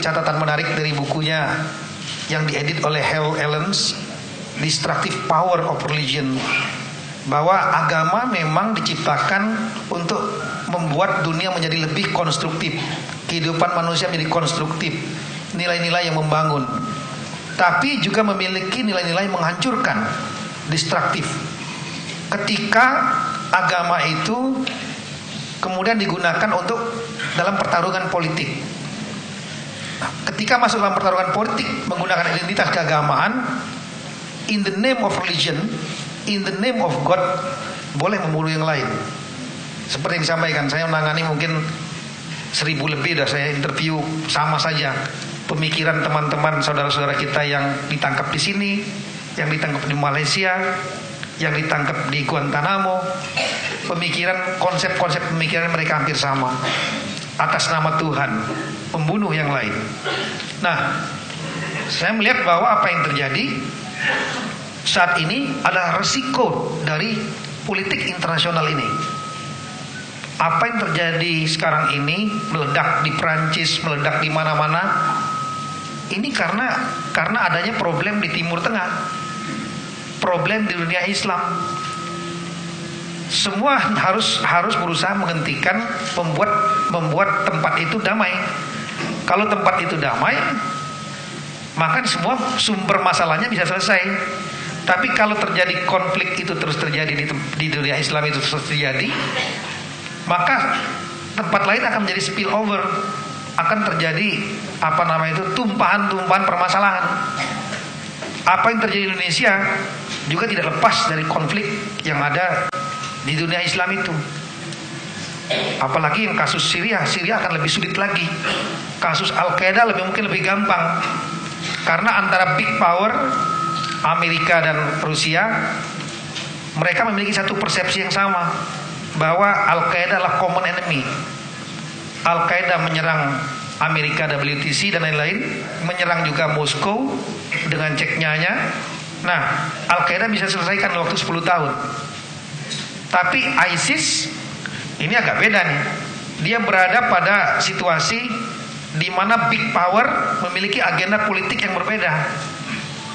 catatan menarik dari bukunya yang diedit oleh Hal Elens, Destructive Power of Religion, bahwa agama memang diciptakan untuk membuat dunia menjadi lebih konstruktif, kehidupan manusia menjadi konstruktif, nilai-nilai yang membangun, tapi juga memiliki nilai-nilai menghancurkan, destruktif. Ketika agama itu kemudian digunakan untuk dalam pertarungan politik, ketika masuk dalam pertarungan politik menggunakan identitas keagamaan, in the name of religion, in the name of God, boleh membunuh yang lain. Seperti yang disampaikan, saya menangani mungkin 1000 lebih dah saya interview, sama saja pemikiran teman-teman saudara-saudara kita yang ditangkap di sini, yang ditangkap di Malaysia, yang ditangkap di Guantanamo. Pemikiran, konsep-konsep pemikiran mereka hampir sama, atas nama Tuhan membunuh yang lain. Nah, saya melihat bahwa apa yang terjadi saat ini adalah resiko dari politik internasional ini. Apa yang terjadi sekarang ini, meledak di Prancis, meledak di mana-mana, ini karena adanya problem di Timur Tengah, problem di dunia Islam. Semua harus berusaha menghentikan, membuat tempat itu damai. Kalau tempat itu damai, maka semua sumber masalahnya bisa selesai. Tapi kalau terjadi konflik itu terus terjadi di dunia Islam itu terus terjadi, maka tempat lain akan menjadi spill over, akan terjadi tumpahan-tumpahan permasalahan. Apa yang terjadi di Indonesia juga tidak lepas dari konflik yang ada di dunia Islam itu. Apalagi yang kasus Syria akan lebih sulit lagi. Kasus Al-Qaeda mungkin lebih gampang, karena antara big power Amerika dan Rusia, mereka memiliki satu persepsi yang sama, bahwa Al-Qaeda adalah common enemy. Al-Qaeda menyerang Amerika, WTC dan lain-lain, menyerang juga Moskow dengan Ceknyanya. Nah, Al-Qaeda bisa selesaikan dalam waktu 10 tahun. Tapi ISIS ini agak beda nih. Dia berada pada situasi di mana big power memiliki agenda politik yang berbeda.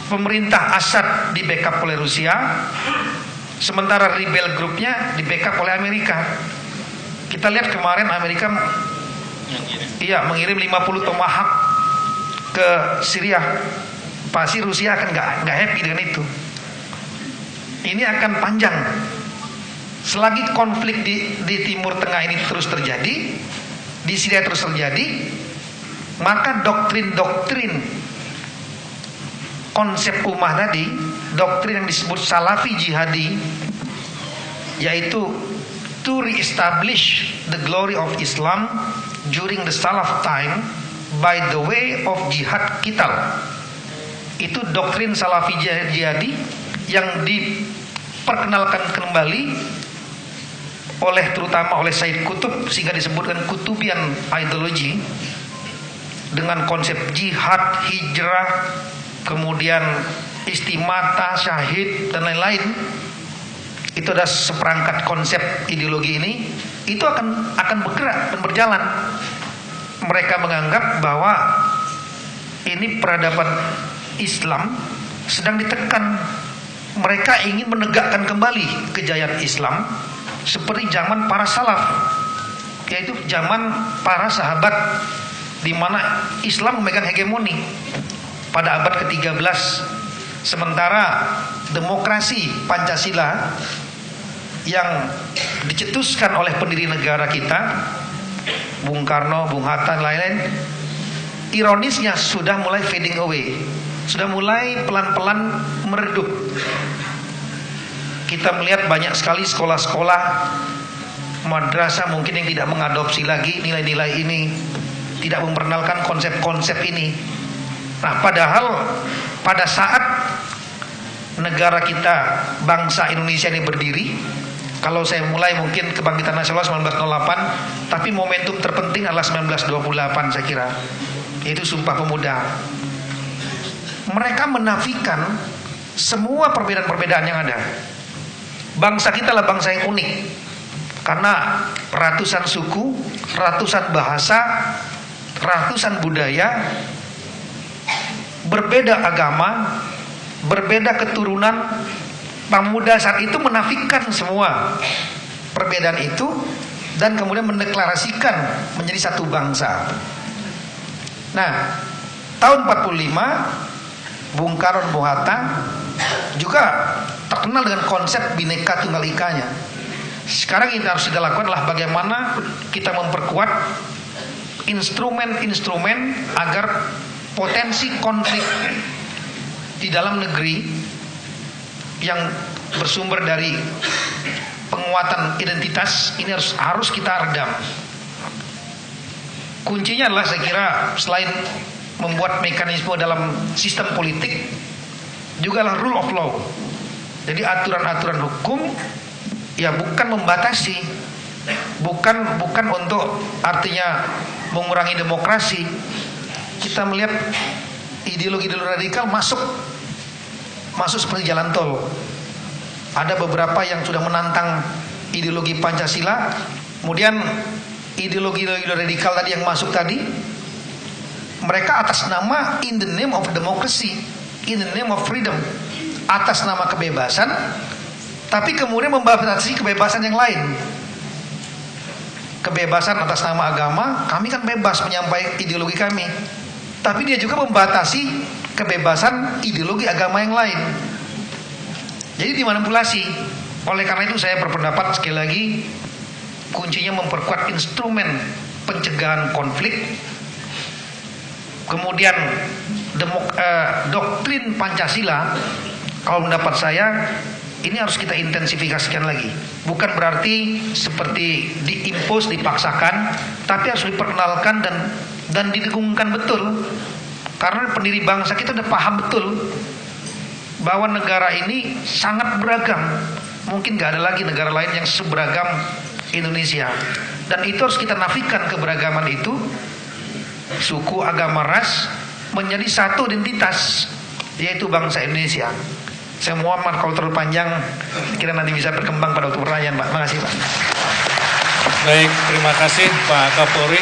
Pemerintah Assad di backup oleh Rusia, sementara rebel grupnya di backup oleh Amerika. Kita lihat kemarin Amerika mengirim 50 Tomahawk ke Syria. Pasti Rusia akan nggak happy dengan itu. Ini akan panjang. Selagi konflik di Timur Tengah ini terus terjadi, di Syria terus terjadi, maka doktrin-doktrin konsep ummah tadi, doktrin yang disebut Salafi Jihadi, yaitu to re-establish the glory of Islam during the Salaf time by the way of jihad qital. Itu doktrin Salafi Jihadi yang diperkenalkan kembali terutama oleh Said Qutb, sehingga disebutkan Qutubian ideology, dengan konsep jihad, hijrah, kemudian istimata, syahid dan lain-lain. Itu ada seperangkat konsep ideologi ini, itu akan bergerak dan berjalan. Mereka menganggap bahwa ini peradaban Islam sedang ditekan. Mereka ingin menegakkan kembali kejayaan Islam seperti zaman para salaf, yaitu zaman para sahabat, di mana Islam memegang hegemoni pada abad ke-13. Sementara demokrasi Pancasila yang dicetuskan oleh pendiri negara kita, Bung Karno, Bung Hatta, lain-lain, ironisnya sudah mulai fading away, sudah mulai pelan-pelan meredup. Kita melihat banyak sekali sekolah-sekolah, madrasah mungkin yang tidak mengadopsi lagi nilai-nilai ini, tidak memperkenalkan konsep-konsep ini. Nah, padahal pada saat negara kita, bangsa Indonesia ini berdiri, kalau saya mulai mungkin kebangkitan nasional 1908, tapi momentum terpenting adalah 1928 saya kira, yaitu Sumpah Pemuda. Mereka menafikan semua perbedaan-perbedaan yang ada. Bangsa kita adalah bangsa yang unik, karena ratusan suku, ratusan bahasa, ratusan budaya, berbeda agama, berbeda keturunan. Pemuda saat itu menafikan semua perbedaan itu dan kemudian mendeklarasikan menjadi satu bangsa. Nah, tahun 45 Bung Karno dan Bung Hatta juga terkenal dengan konsep Bhinneka Tunggal Ikanya. Sekarang yang harus kita lakukan adalah bagaimana kita memperkuat instrumen-instrumen agar potensi konflik di dalam negeri yang bersumber dari penguatan identitas ini harus kita redam. Kuncinya adalah saya kira selain membuat mekanisme dalam sistem politik, juga adalah rule of law. Jadi aturan-aturan hukum ya bukan membatasi, bukan untuk artinya mengurangi demokrasi. Kita melihat ideologi-ideologi radikal masuk seperti jalan tol. Ada beberapa yang sudah menantang ideologi Pancasila, kemudian ideologi radikal tadi yang masuk tadi, mereka atas nama in the name of democracy, in the name of freedom, atas nama kebebasan, tapi kemudian membatasi kebebasan yang lain. Kebebasan atas nama agama, kami kan bebas menyampaikan ideologi kami, tapi dia juga membatasi kebebasan ideologi agama yang lain. Jadi dimanipulasi. Oleh karena itu saya berpendapat sekali lagi, kuncinya memperkuat instrumen pencegahan konflik. Kemudian doktrin Pancasila, kalau mendapat saya, ini harus kita intensifikasikan lagi. Bukan berarti seperti diimpos, dipaksakan, tapi harus diperkenalkan dan didengungkan betul. Karena pendiri bangsa kita udah paham betul bahwa negara ini sangat beragam. Mungkin gak ada lagi negara lain yang seberagam Indonesia. Dan itu harus kita nafikan keberagaman itu, suku, agama, ras, menjadi satu identitas, yaitu bangsa Indonesia. Saya mohon maaf kalau terlalu panjang, kira nanti bisa berkembang pada waktu pertanyaan, Pak. Terima kasih, Pak. Baik, terima kasih Pak Kapolri.